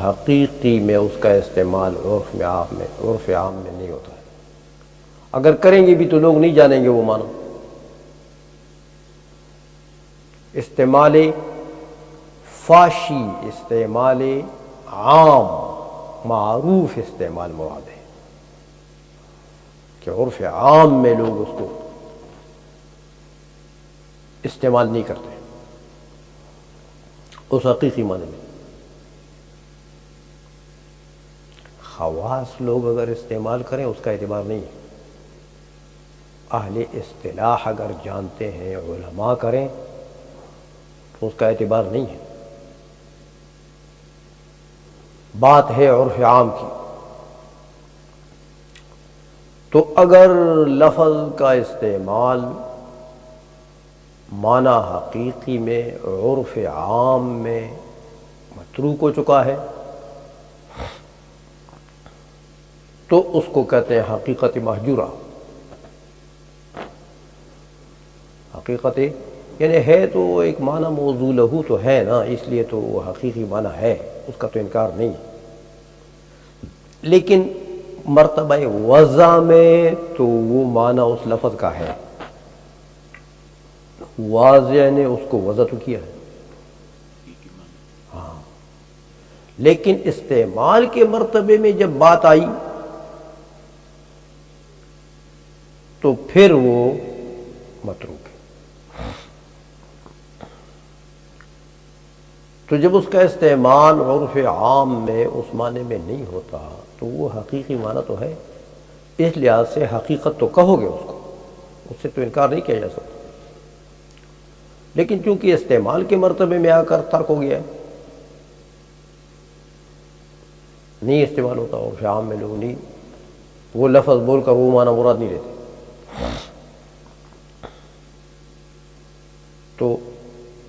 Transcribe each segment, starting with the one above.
حقیقی میں اس کا استعمال عرف عام میں نہیں ہوتا ہے. اگر کریں گے بھی تو لوگ نہیں جانیں گے وہ معنی. استعمال فاشی، استعمال عام، معروف استعمال مراد ہے کہ عرف عام میں لوگ اس کو استعمال نہیں کرتے اس حقیقی معنی میں. خواص لوگ اگر استعمال کریں اس کا اعتبار نہیں ہے. اہل اصطلاح اگر جانتے ہیں، علماء کریں تو اس کا اعتبار نہیں ہے. بات ہے عرف عام کی. تو اگر لفظ کا استعمال معنی حقیقی میں عرف عام میں متروک ہو چکا ہے تو اس کو کہتے ہیں حقیقت مہجورہ. حقیقت یعنی ہے تو ایک معنی موضوع لہو تو ہے نا، اس لیے تو وہ حقیقی معنی ہے، اس کا تو انکار نہیں. لیکن مرتبہ وضع میں تو وہ معنی اس لفظ کا ہے. واضح نے اس کو وضع تو کیا ہے ہاں، لیکن استعمال کے مرتبے میں جب بات آئی تو پھر وہ متروک ہے. تو جب اس کا استعمال عرف عام میں اس معنی میں نہیں ہوتا تو وہ حقیقی معنی تو ہے. اس لحاظ سے حقیقت تو کہو گے اس کو، اس سے تو انکار نہیں کیا جا سکتا. لیکن چونکہ استعمال کے مرتبے میں آ کر ترک ہو گیا ہے، نہیں استعمال ہوتا عرف عام میں، لوگ نہیں وہ لفظ بول کر وہ معنی مراد نہیں لیتے. تو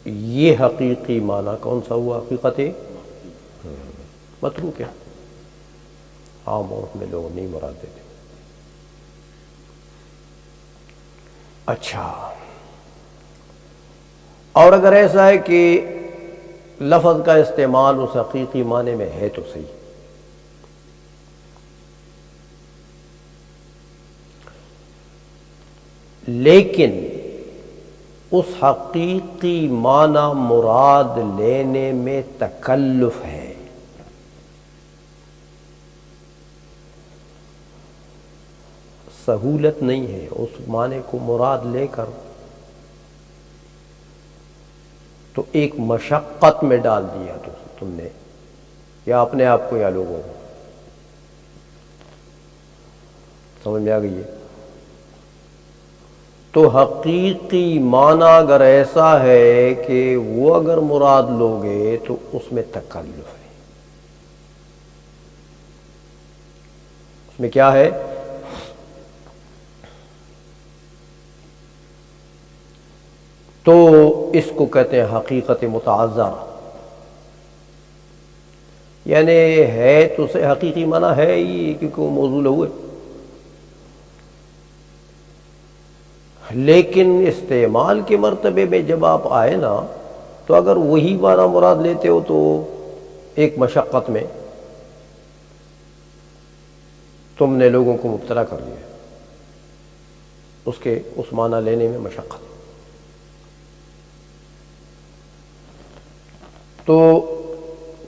یہ حقیقی معنی کون سا ہوا؟ حقیقت متروک ہے. عام عرف میں لوگ نہیں مراد دیتے. اچھا، اور اگر ایسا ہے کہ لفظ کا استعمال اس حقیقی معنی میں ہے تو صحیح، لیکن اس حقیقی معنی مراد لینے میں تکلف ہے. سہولت نہیں ہے اس معنی کو مراد لے کر، تو ایک مشقت میں ڈال دیا تو تم نے، یا اپنے آپ کو یا لوگوں کو. سمجھ میں آ گئی ہے؟ تو حقیقی معنی اگر ایسا ہے کہ وہ اگر مراد لوگے تو اس میں تکلف ہے. اس میں کیا ہے؟ تو اس کو کہتے ہیں حقیقت متعذرہ. یعنی ہے تو سے حقیقی معنی ہے ہی کیونکہ وہ موضوع ہوئے، لیکن استعمال کے مرتبے میں جب آپ آئے نا تو اگر وہی معنی مراد لیتے ہو تو ایک مشقت میں تم نے لوگوں کو مبتلا کر دیا، اس معنی لینے میں مشقت. تو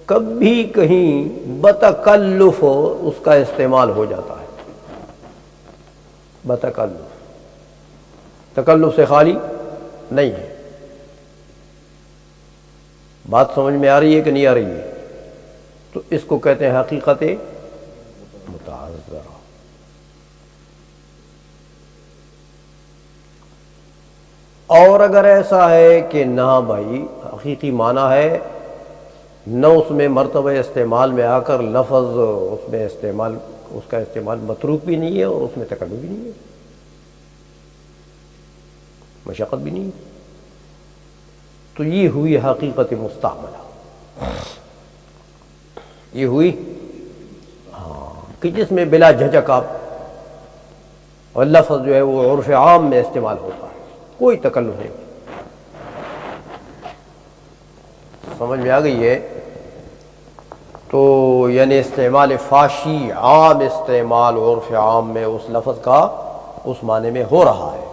کبھی کہیں بتکلف اس کا استعمال ہو جاتا ہے. بتکلف، تکلف سے خالی نہیں ہے. بات سمجھ میں آ رہی ہے کہ نہیں آ رہی ہے؟ تو اس کو کہتے ہیں حقیقت متعذرہ. اور اگر ایسا ہے کہ نہ بھائی حقیقی معنی ہے، نہ اس میں مرتبہ استعمال میں آ کر لفظ اس کا استعمال متروک بھی نہیں ہے اور اس میں تکلف بھی نہیں ہے، مشقت بھی نہیں ہے، تو یہ ہوئی حقیقت مستعملہ. یہ ہوئی کہ جس میں بلا جھجک آپ، اور لفظ جو ہے وہ عرف عام میں استعمال ہوتا ہے، کوئی تکلف نہیں. سمجھ میں آ گئی ہے؟ تو یعنی استعمال فاشی عام استعمال عرف عام میں اس لفظ کا اس معنی میں ہو رہا ہے،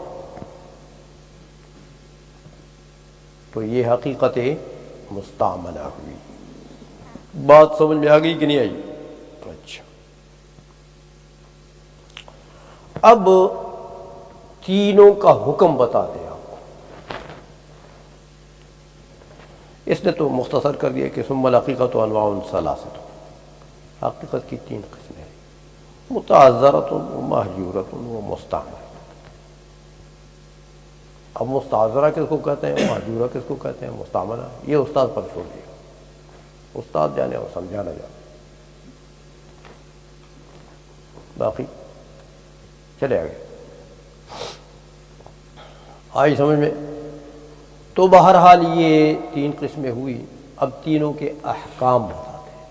تو یہ حقیقت مستعملہ ہوئی۔ بات سمجھ میں آ گئی کہ نہیں آئی؟ اچھا، اب تینوں کا حکم بتا دیں آپ کو۔ اس نے تو مختصر کر دیا کہ ثم الحقیقۃ انواع ثلاثۃ، حقیقت کی تین قسمیں ہیں، متعذرۃ و مہجورۃ و مستعملہ۔ اب مستعذرہ کس کو کہتے ہیں، مہجورہ کس کو کہتے ہیں، مستعملہ، یہ استاد پر چھوڑ دیا، استاد جانے اور سمجھانا جانے، باقی چلے آگے۔ آئی سمجھ میں؟ تو بہرحال یہ تین قسمیں ہوئی، اب تینوں کے احکام بتاتے ہیں۔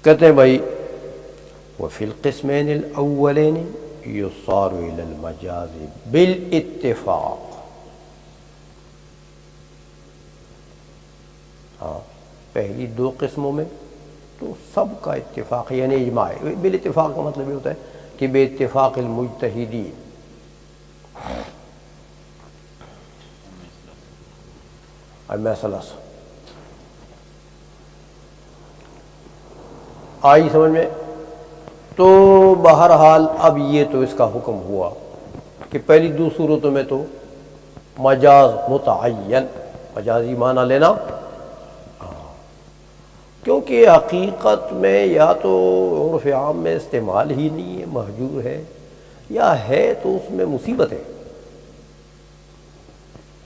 کہتے ہیں بھائی وفی القسمین الاولین یصار الی المجاز بالاتفاق، ہاں پہلی دو قسموں میں تو سب کا اتفاق یعنی اجماع ہے۔ بالاتفاق کا مطلب یہ ہوتا ہے کہ بے اتفاق المجتہدین، اب مسئلہ آئی سمجھ میں؟ تو بہرحال اب یہ تو اس کا حکم ہوا کہ پہلی دو صورتوں میں تو مجاز متعین، مجازی معنی لینا، کیونکہ حقیقت میں یا تو عرف عام میں استعمال ہی نہیں ہے، مہجور ہے، یا ہے تو اس میں مصیبت ہے،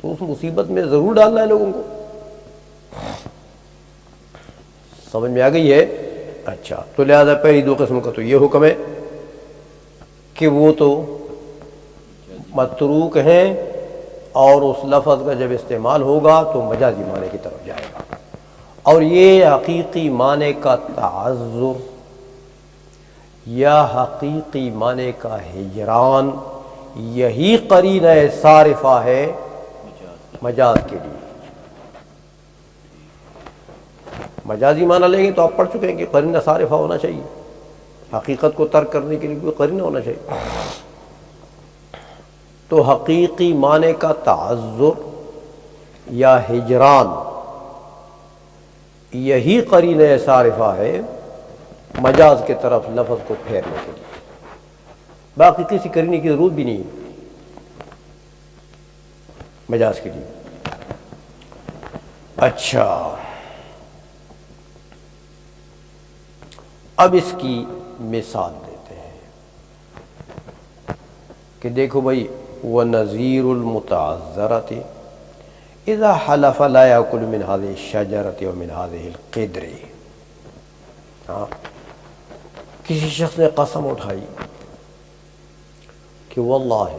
تو اس مصیبت میں ضرور ڈالنا ہے لوگوں کو۔ سمجھ میں آ گئی ہے؟ اچھا، تو لہذا پہلی دو قسموں کا تو یہ حکم ہے کہ وہ تو متروک ہیں، اور اس لفظ کا جب استعمال ہوگا تو مجازی معنی کی طرف جائے گا، اور یہ حقیقی معنی کا تعذر یا حقیقی معنی کا ہجران، یہی قرینہ صارفہ ہے مجاز کے لیے۔ مجازی معنی لیں گے تو آپ پڑھ چکے ہیں کہ قرینہ صارفہ ہونا چاہیے، حقیقت کو ترک کرنے کے لیے کوئی قرینہ ہونا چاہیے۔ تو حقیقی معنی کا تعذر یا ہجران، یہی قرینہ صارفہ ہے مجاز کے طرف لفظ کو پھیرنے کے لیے، باقی کسی قرینے کی ضرورت بھی نہیں ہے مجاز کے لیے۔ اچھا، اب اس کی مثال دیتے ہیں کہ دیکھو بھائی وَنَظِيرُ الْمُتَعَذَّرَةِ اذا حلف لا يأكل من هذه الشجرة ومن هذه القدر، کسی شخص نے قسم اٹھائی کہ واللہ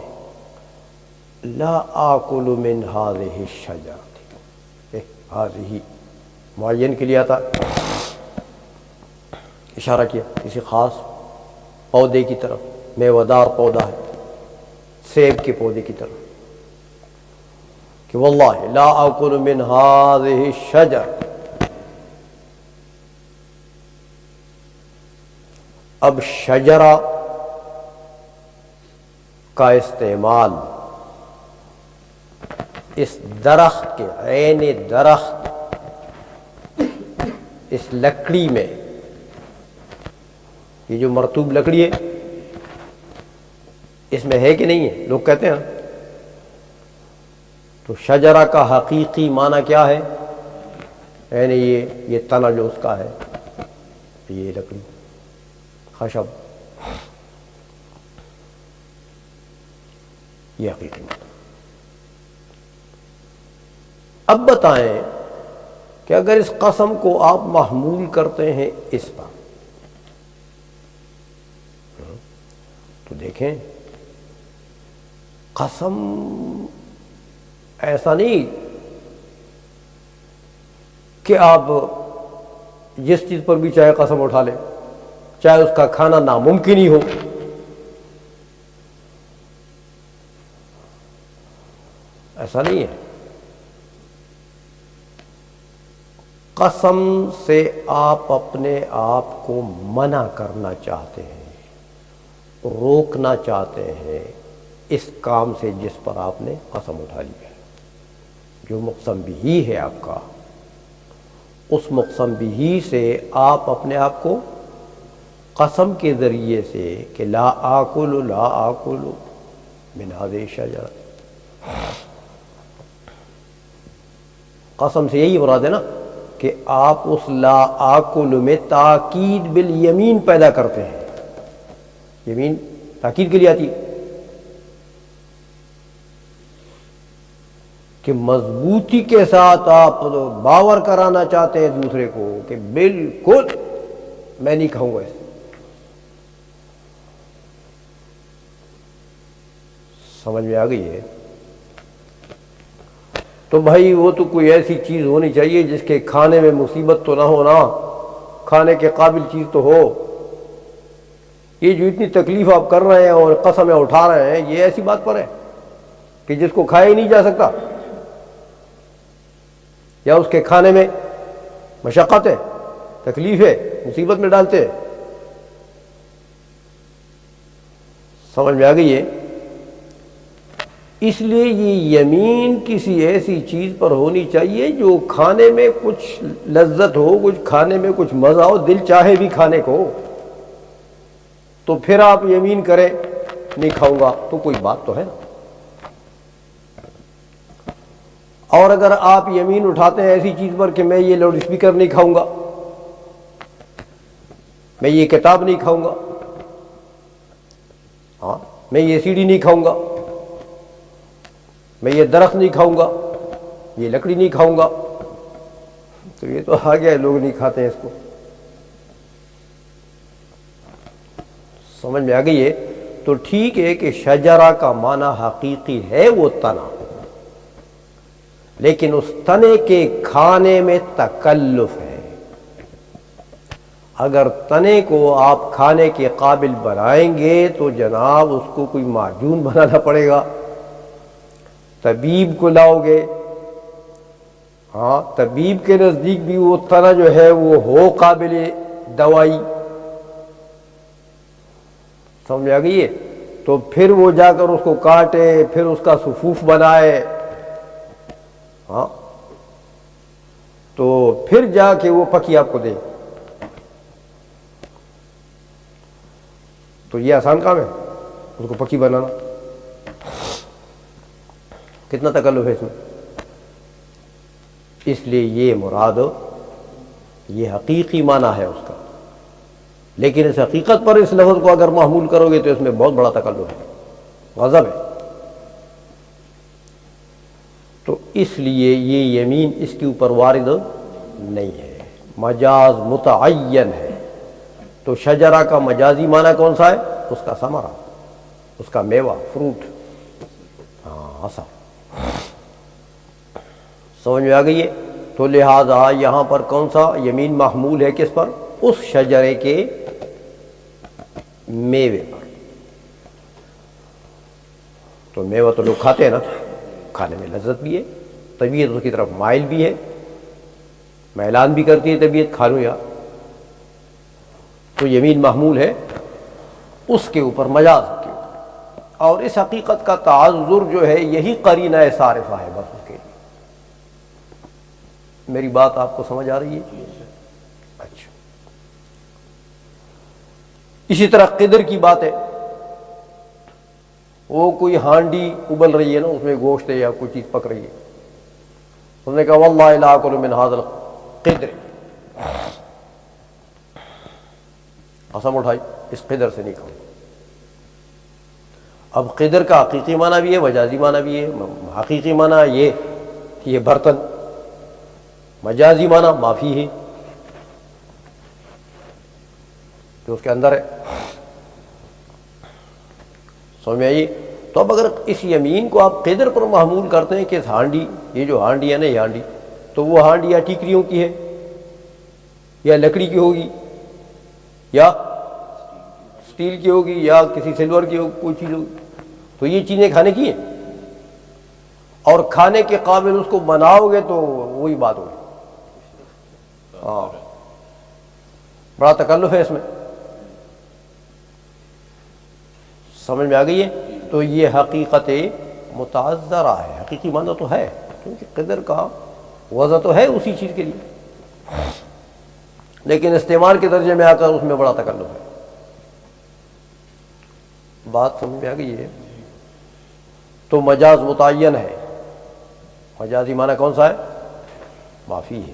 لا آكل من هذه الشجرة، هذه معین کے لیے آتا، اشارہ کیا کسی خاص پودے کی طرف، میوہ پودا ہے، سیب کے پودے کی طرف، کہ واللہ لا آکل من هذه الشجر۔ اب شجرہ کا استعمال اس درخت کے، عین درخت، اس لکڑی میں، یہ جو مرطوب لکڑی ہے اس میں ہے کہ نہیں ہے؟ لوگ کہتے ہیں تو شجرہ کا حقیقی معنی کیا ہے؟ یعنی یہ تنا جو اس کا ہے، یہ لکڑی، خشب، یہ حقیقی معنی۔ اب بتائیں کہ اگر اس قسم کو آپ محمول کرتے ہیں اس پر، تو دیکھیں قسم ایسا نہیں کہ آپ جس چیز پر بھی چاہے قسم اٹھا لیں، چاہے اس کا کھانا ناممکن ہی ہو، ایسا نہیں ہے۔ قسم سے آپ اپنے آپ کو منع کرنا چاہتے ہیں، روکنا چاہتے ہیں اس کام سے جس پر آپ نے قسم اٹھا لی ہے۔ جو مقسم بھی ہے آپ کا، اس مقسم بھی سے آپ اپنے آپ کو قسم کے ذریعے سے کہ لا آکل من هذه الشجرة، قسم سے یہی مراد ہے نا کہ آپ اس لا آکل میں تاکید بالیمین پیدا کرتے ہیں۔ یمین تاکید کے لیے آتی ہے کہ مضبوطی کے ساتھ آپ باور کرانا چاہتے ہیں دوسرے کو کہ بالکل میں نہیں کہوں گا اسے۔ سمجھ میں آ گئی ہے؟ تو بھائی وہ تو کوئی ایسی چیز ہونی چاہیے جس کے کھانے میں مصیبت تو نہ ہونا، کھانے کے قابل چیز تو ہو۔ یہ جو اتنی تکلیف آپ کر رہے ہیں اور قسمیں اٹھا رہے ہیں، یہ ایسی بات پر ہے کہ جس کو کھایا ہی نہیں جا سکتا، یا اس کے کھانے میں مشقت ہے، تکلیف ہے، مصیبت میں ڈالتے ہیں۔ سمجھ میں آ گئی ہے؟ اس لیے یہ یمین کسی ایسی چیز پر ہونی چاہیے جو کھانے میں کچھ لذت ہو، کچھ کھانے میں کچھ مزہ ہو، دل چاہے بھی کھانے کو، تو پھر آپ یمین کریں نہیں کھاؤں گا تو کوئی بات تو ہے نا۔ اور اگر آپ یمین اٹھاتے ہیں ایسی چیز پر کہ میں یہ لاؤڈ اسپیکر نہیں کھاؤں گا، میں یہ کتاب نہیں کھاؤں گا، ہاں میں یہ سیڑھی نہیں کھاؤں گا، میں یہ درخت نہیں کھاؤں گا، یہ لکڑی نہیں کھاؤں گا، تو یہ تو آ گیا، لوگ نہیں کھاتے ہیں اس کو۔ سمجھ میں آ گئی ہے؟ تو ٹھیک ہے کہ شجرہ کا معنی حقیقی ہے وہ تنا، لیکن اس تنے کے کھانے میں تکلف ہے۔ اگر تنے کو آپ کھانے کے قابل بنائیں گے تو جناب اس کو کوئی معجون بنانا پڑے گا، طبیب کو لاؤ گے، ہاں طبیب کے نزدیک بھی وہ تنا جو ہے وہ ہو قابل دوائی۔ سمجھ میں آ گئی ہے؟ تو پھر وہ جا کر اس کو کاٹے، پھر اس کا صفوف بنائے، ہاں تو پھر جا کے وہ پکی آپ کو دے، تو یہ آسان کام ہے اس کو پکی بنانا؟ کتنا تکلف ہے اس میں؟ اس لیے یہ مراد، یہ حقیقی معنی ہے اس کا، لیکن اس حقیقت پر اس لفظ کو اگر محمول کرو گے تو اس میں بہت بڑا تکلف ہے، غضب ہے۔ تو اس لیے یہ یمین اس کے اوپر وارد نہیں ہے، مجاز متعین ہے۔ تو شجرہ کا مجازی معنی کون سا ہے؟ اس کا ثمرہ، اس کا میوہ، فروٹ، ہاں اثر۔ سمجھ میں آ گئی ہے؟ تو لہذا یہاں پر کون سا یمین محمول ہے کس پر؟ اس شجرے کے میوے پر۔ تو میوہ تو لوگ کھاتے ہیں نا، کھانے میں لذت بھی ہے، طبیعت اس کی طرف مائل بھی ہے، میلان بھی کرتی ہے طبیعت، کھا لوں یار۔ تو یمین محمول ہے اس کے اوپر، مجاز کے اوپر، اور اس حقیقت کا تعذر جو ہے یہی قرینہ صارفہ ہے بس اس کے لیے۔ میری بات آپ کو سمجھ آ رہی ہے؟ اچھا، اسی طرح قدر کی بات ہے، وہ کوئی ہانڈی ابل رہی ہے نا، اس میں گوشت ہے یا کوئی چیز پک رہی ہے، اس نے کہا واللہ لا آکل من ھذا القدر، قسم اٹھائی اس قدر سے نہیں کھاؤں۔ اب قدر کا حقیقی معنی بھی ہے، مجازی معنی بھی ہے۔ حقیقی معنی یہ برتن، مجازی معنی معافی ہے جو اس کے اندر ہے۔ سمجھ میں آئیے؟ تو اب اگر اس یمین کو آپ قدر پر محمول کرتے ہیں کہ اس ہانڈی، یہ جو ہانڈی ہے نا، یہ ہانڈی تو وہ ہانڈی یا ٹیکریوں کی ہے یا لکڑی کی ہوگی یا اسٹیل کی ہوگی یا کسی سلور کی ہوگی، کوئی چیز ہوگی، تو یہ چیزیں کھانے کی ہیں، اور کھانے کے قابل اس کو بناؤ گے تو وہی بات ہوگی۔ ہاں بڑا تکلف ہے اس میں، سمجھ میں آ گئی ہے؟ تو یہ حقیقت متعذرہ ہے، حقیقی معنی تو ہے، کیونکہ قدر کا وضع تو ہے اسی چیز کے لیے، لیکن استعمال کے درجے میں آ کر اس میں بڑا تکلف ہے۔ بات سمجھ میں آ گئی ہے؟ تو مجاز متعین ہے، مجازی معنی کون سا ہے؟ معافی ہے،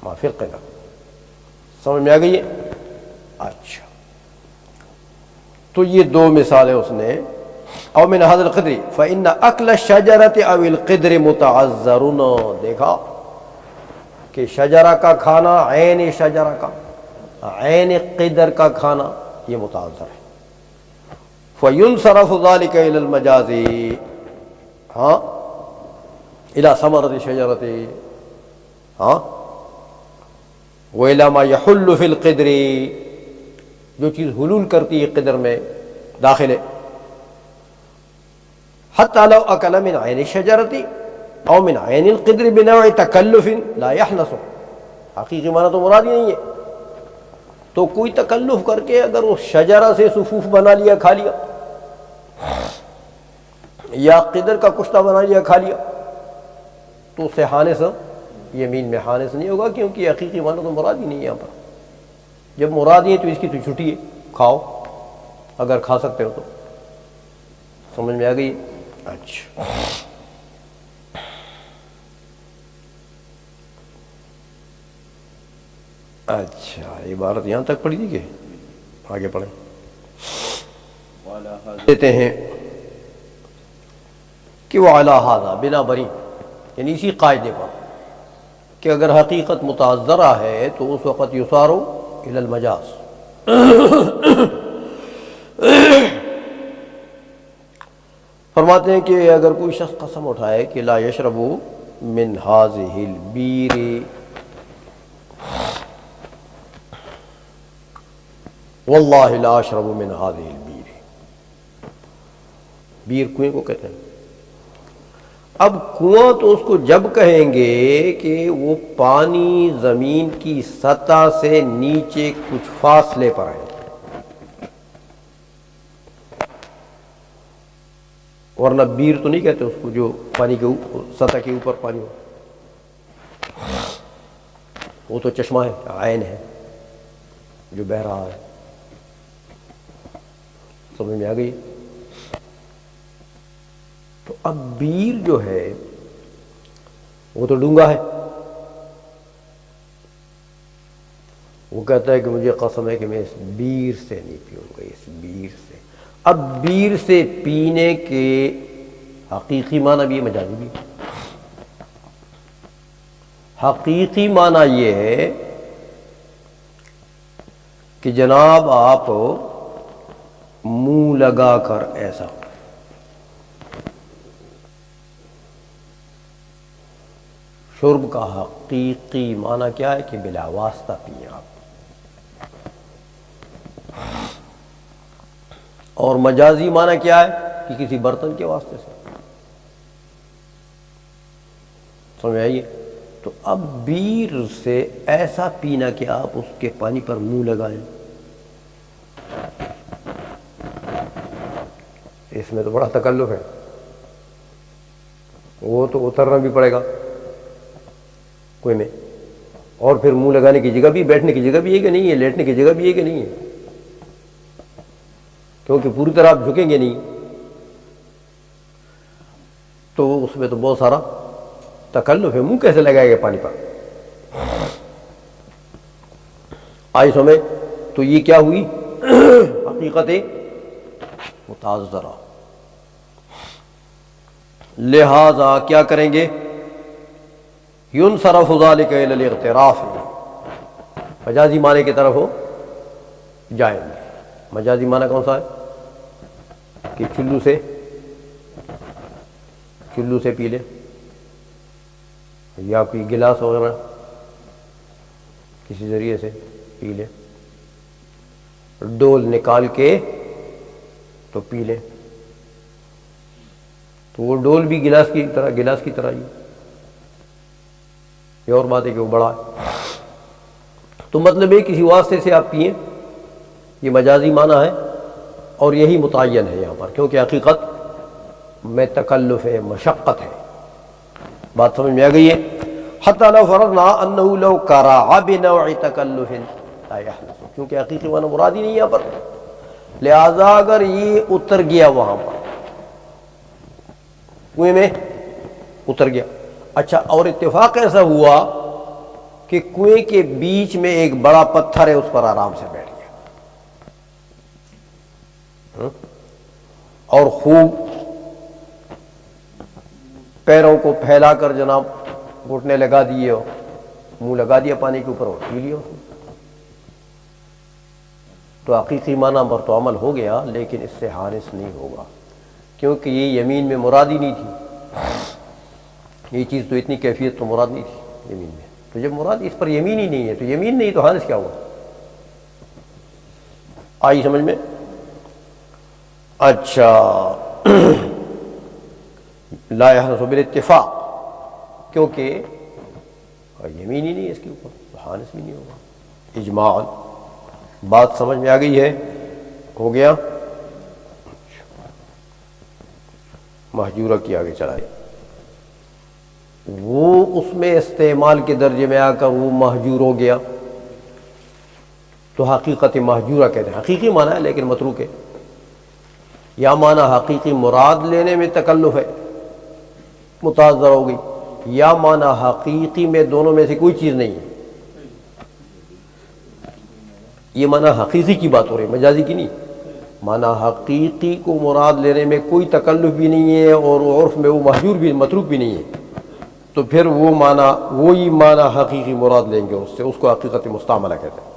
معافی القدر، سمجھ میں آ گئی ہے؟ اچھا، تو یہ دو مثالیں اس نے، او من هذا القدر فإن اکل الشجرة او القدر متعذر، دیکھا کہ شجرہ کا کھانا، عین شجرہ کا، عین قدر کا کھانا یہ متعذر ہے، فینصرف ذلك الى المجاز، ہاں الى ثمرة شجرة، ہاں وإلى ما يحل في القدر، جو چیز حلول کرتی ہے قدر میں داخل ہے، حتى لو أكل من عين الشجرة أو من عين القدر بنوع تکلف لا يحنث، حقیقی معنی تو مراد ہی نہیں ہے، تو کوئی تکلف کر کے اگر اس شجرہ سے صفوف بنا لیا کھا لیا، یا قدر کا کشتہ بنا لیا کھا لیا، تو اس سے حانث یمین میں حانث نہیں ہوگا، کیونکہ حقیقی معنی تو مراد ہی نہیں ہے یہاں پر، جب مراد ہی ہے تو اس کی تو چھٹی ہے، کھاؤ اگر کھا سکتے ہو تو، سمجھ میں آ گئی؟ اچھا، اچھا عبارت یہاں تک پڑھی تھی کہ آگے پڑھیں؟ دیتے ہیں کہ وہ علی ھذا، بنا بری، یعنی اسی قاعدے پر کہ اگر حقیقت متعذرہ ہے تو اس وقت یصارو الی المجاز، فرماتے ہیں کہ اگر کوئی شخص قسم اٹھائے کہ لا یشرب من ھذہ البیر، واللہ لا اشرب من ھذہ البیر، بیر کنویں کو کہتے ہیں، اب کنواں تو اس کو جب کہیں گے کہ وہ پانی زمین کی سطح سے نیچے کچھ فاصلے پر ہے، ورنہ بیر تو نہیں کہتے اس کو جو پانی کے سطح کے اوپر پانی ہو، وہ تو چشمہ ہے، عین ہے جو بہہ رہا ہے، سمجھ میں آ گئی؟ تو اب بیر جو ہے وہ تو ڈونگا ہے، وہ کہتا ہے کہ مجھے قسم ہے کہ میں اس بیر سے نہیں پیوں گا، اس بیر سے، اب بیر سے پینے کے حقیقی معنی بھی ہے، مجازی بھی ہے۔ حقیقی معنی یہ ہے کہ جناب آپ منہ لگا کر ایسا، شرب کا حقیقی معنی کیا ہے کہ بلا واسطہ پئیں آپ، اور مجازی معنی کیا ہے کہ کسی برتن کے واسطے سے، سمجھ آئیے؟ تو اب بیر سے ایسا پینا کہ آپ اس کے پانی پر منہ لگائیں، اس میں تو بڑا تکلف ہے، وہ تو اترنا بھی پڑے گا کوئی میں، اور پھر منہ لگانے کی جگہ بھی، بیٹھنے کی جگہ بھی ہے کہ نہیں ہے، لیٹنے کی جگہ بھی ہے کہ نہیں ہے، کیونکہ پوری طرح آپ جھکیں گے نہیں، تو اس میں تو بہت سارا تکلف ہے، منہ کیسے لگائے گا پانی پر؟ آئی سمجھ؟ تو یہ کیا ہوئی؟ حقیقت متعذرہ، لہذا کیا کریں گے؟ ينصرف ذلك الى الاغتراف، مجازی معنی کی طرف ہو جائیں گے۔ مجازی معنی کون سا ہے؟ کہ چلو سے پی لے، یا کوئی گلاس وغیرہ کسی ذریعے سے پی لے، ڈول نکال کے تو پی لے، تو وہ ڈول بھی گلاس کی طرح ہی، یہ اور بات ہے کہ وہ بڑا ہے. تو مطلب ہے کسی واسطے سے آپ پئیں، یہ مجازی معنی ہے اور یہی متعین ہے یہاں پر، کیونکہ حقیقت میں تکلف ہے، مشقت ہے. بات سمجھ میں آ گئی ہے؟ حتی لو فرضنا انه لو کرع بنوع تکلف لا يحدث، کیونکہ حقیقی معنی مراد ہی نہیں یہاں پر. لہذا اگر یہ اتر گیا وہاں پر کنویں میں اتر گیا، اچھا، اور اتفاق ایسا ہوا کہ کنویں کے بیچ میں ایک بڑا پتھر ہے، اس پر آرام سے بیٹھ گیا اور خوب پیروں کو پھیلا کر جناب گھٹنے لگا دیے ہو، منہ لگا دیا پانی کے اوپر اور پی لیا، تو حقیقی معنی پر تو عمل ہو گیا، لیکن اس سے حارث نہیں ہوگا، کیونکہ یہ یمین میں مراد ہی نہیں تھی. یہ چیز تو اتنی کیفیت تو مراد نہیں تھی یمین میں، تو جب مراد اس پر یمین ہی نہیں ہے تو یمین نہیں تو حارث کیا ہوا؟ آئی سمجھ میں؟ اچھا، لا يحدث بالاتفاق، کیونکہ یمین ہی نہیں ہے اس کے اوپر تو حارث بھی نہیں ہوگا اجماع. بات سمجھ میں آ گئی ہے؟ ہو گیا. محجورہ کی آگے چلائے، وہ اس میں استعمال کے درجے میں آ کر وہ محجور ہو گیا تو حقیقت محجورہ کہتے ہیں. حقیقی معنی ہے لیکن متروک ہے. یا معنی حقیقی مراد لینے میں تکلف ہے، متعذر ہو گئی، یا معنی حقیقی میں دونوں میں سے کوئی چیز نہیں ہے. یہ معنی حقیقی کی بات ہو رہی ہے، مجازی کی نہیں. معنی حقیقی کو مراد لینے میں کوئی تکلف بھی نہیں ہے اور عرف میں وہ محجور بھی متروک بھی نہیں ہے، تو پھر وہ معنی وہی معنی حقیقی مراد لیں گے اس سے، اس کو حقیقت مستعملہ کہتے ہیں.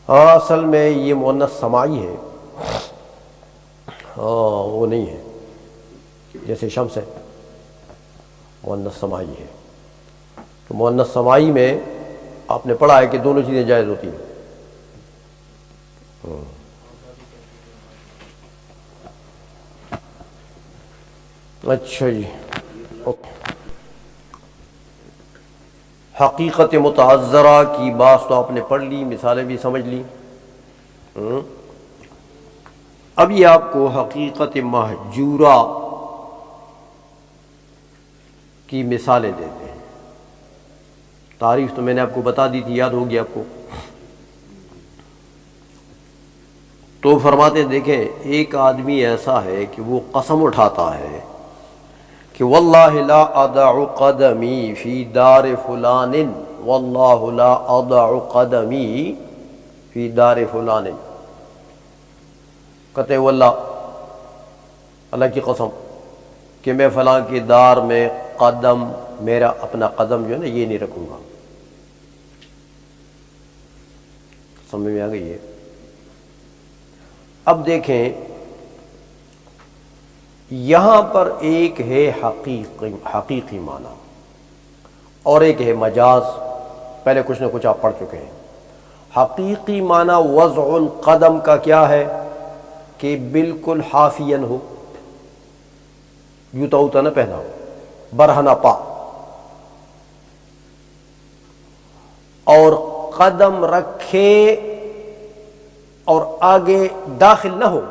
ہاں، اصل میں یہ مؤنث سماعی ہے، وہ نہیں ہے، جیسے شمس ہے مؤنث سماعی ہے. تو مؤنث سماعی میں آپ نے پڑھا ہے کہ دونوں چیزیں جائز ہوتی ہیں. اچھا جی، حقیقت متعذرہ کی بات تو آپ نے پڑھ لی، مثالیں بھی سمجھ لی. اب یہ آپ کو حقیقت محجورہ کی مثالیں دیتے ہیں. تعریف تو میں نے آپ کو بتا دی تھی، یاد ہوگی آپ کو. تو فرماتے ہیں دیکھیں، ایک آدمی ایسا ہے کہ وہ قسم اٹھاتا ہے کہ واللہ لا اضع قدمی فی دار فلان، واللہ لا اضع قدمی فی دار فلان. کہتے ہیں واللہ، اللہ کی قسم کہ میں فلاں کی دار میں قدم، میرا اپنا قدم جو ہے نا یہ نہیں رکھوں گا. سمجھ میں آ گئی ہے؟ اب دیکھیں، یہاں پر ایک ہے حقیقی معنی اور ایک ہے مجاز. پہلے کچھ نہ کچھ آپ پڑھ چکے ہیں. حقیقی معنی وضع القدم کا کیا ہے کہ بالکل حافین ہو، جوتا ہوتا نہ پہنا ہو، برہنہ پا، اور قدم رکھے اور آگے داخل نہ ہو.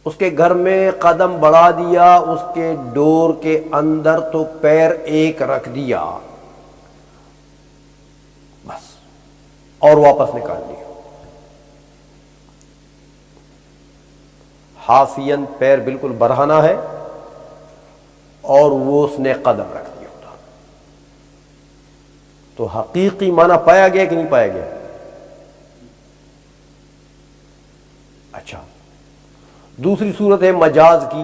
اس کے گھر میں قدم بڑھا دیا، اس کے ڈور کے اندر تو پیر ایک رکھ دیا بس، اور واپس نکال لیا. حافین پیر بالکل برہنہ ہے اور وہ اس نے قدم رکھ دیا ہوتا. تو حقیقی معنی پایا گیا کہ نہیں پایا گیا؟ اچھا، دوسری صورت ہے مجاز کی.